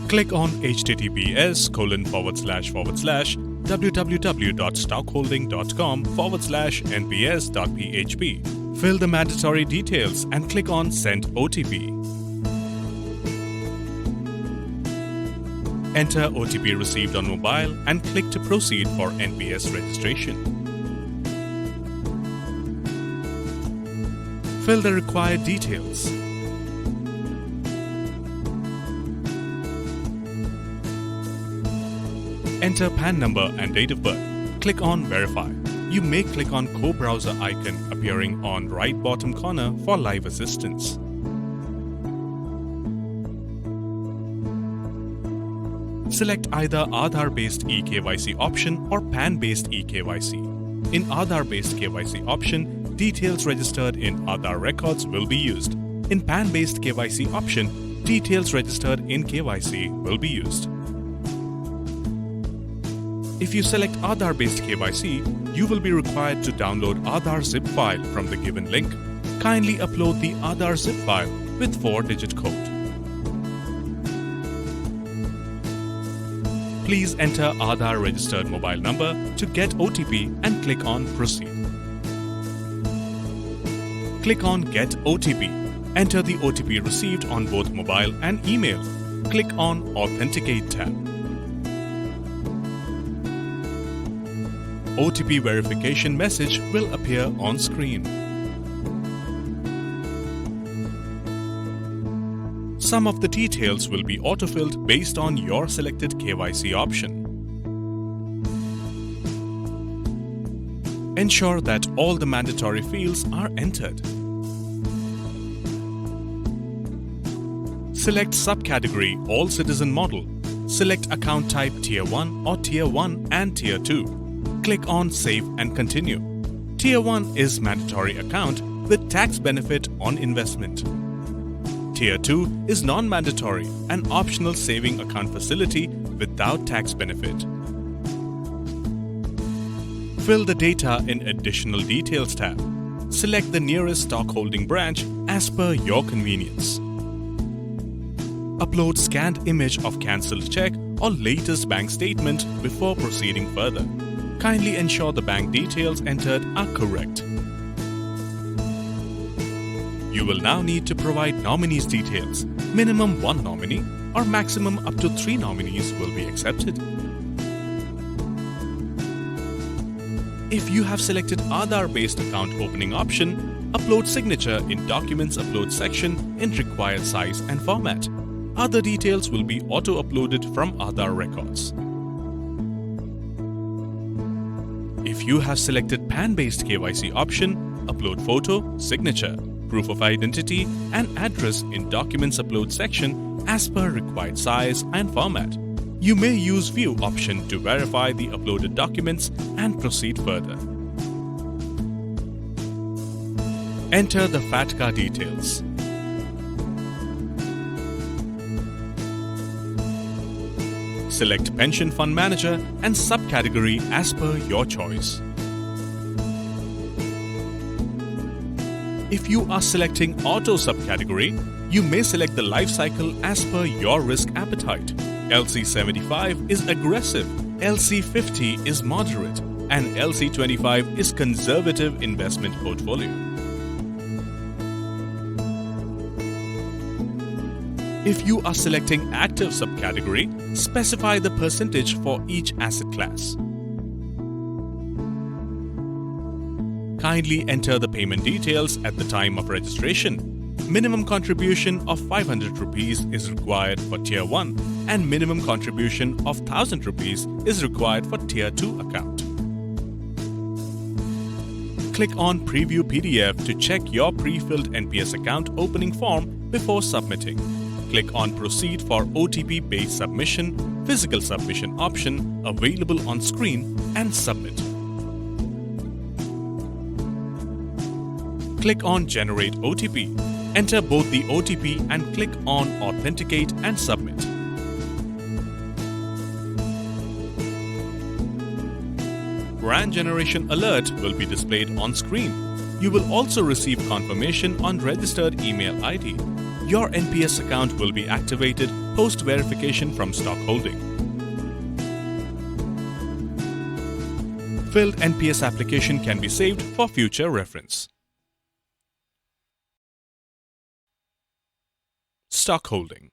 Click on https://www.stockholding.com/nps.php. Fill the mandatory details and click on Send OTP. Enter OTP received on mobile and click to proceed for NPS registration. Fill the required details. Enter PAN number and date of birth. Click on Verify. You may click on Co-browser icon appearing on right bottom corner for live assistance. Select either Aadhaar-based eKYC option or PAN-based eKYC. In Aadhaar-based KYC option, details registered in Aadhaar records will be used. In PAN-based KYC option, details registered in KYC will be used. If you select Aadhaar-based KYC, you will be required to download Aadhaar zip file from the given link. Kindly upload the Aadhaar zip file with 4-digit code. Please enter Aadhaar registered mobile number to get OTP and click on Proceed. Click on Get OTP. Enter the OTP received on both mobile and email. Click on Authenticate tab. OTP verification message will appear on screen. Some of the details will be autofilled based on your selected KYC option. Ensure that all the mandatory fields are entered. Select subcategory All Citizen Model. Select account type Tier 1 or Tier 1 and Tier 2. Click on Save and Continue. Tier 1 is mandatory account with tax benefit on investment. Tier 2 is non-mandatory and optional saving account facility without tax benefit. Fill the data in Additional Details tab. Select the nearest stockholding branch as per your convenience. Upload scanned image of cancelled check or latest bank statement before proceeding further. Kindly ensure the bank details entered are correct. You will now need to provide nominees' details. Minimum 1 nominee or maximum up to 3 nominees will be accepted. If you have selected Aadhaar-based account opening option, upload signature in Documents Upload section in required size and format. Other details will be auto-uploaded from Aadhaar records. If you have selected PAN-based KYC option, upload photo, signature, proof of identity and address in Documents Upload section as per required size and format. You may use View option to verify the uploaded documents and proceed further. Enter the FATCA details. Select Pension Fund Manager and subcategory as per your choice. If you are selecting Auto subcategory, you may select the life cycle as per your risk appetite. LC75 is aggressive, LC50 is moderate, and LC25 is conservative investment portfolio. If you are selecting Active subcategory, specify the percentage for each asset class. Kindly enter the payment details at the time of registration. Minimum contribution of 500 rupees is required for Tier 1 and minimum contribution of 1000 rupees is required for Tier 2 account. Click on Preview PDF to check your pre-filled NPS account opening form before submitting. Click on Proceed for OTP-based submission, physical submission option available on screen and submit. Click on Generate OTP. Enter both the OTP and click on Authenticate and Submit. Brand generation alert will be displayed on screen. You will also receive confirmation on registered email ID. Your NPS account will be activated Post verification from stock holding. Filled NPS application can be saved for future reference. Stock holding.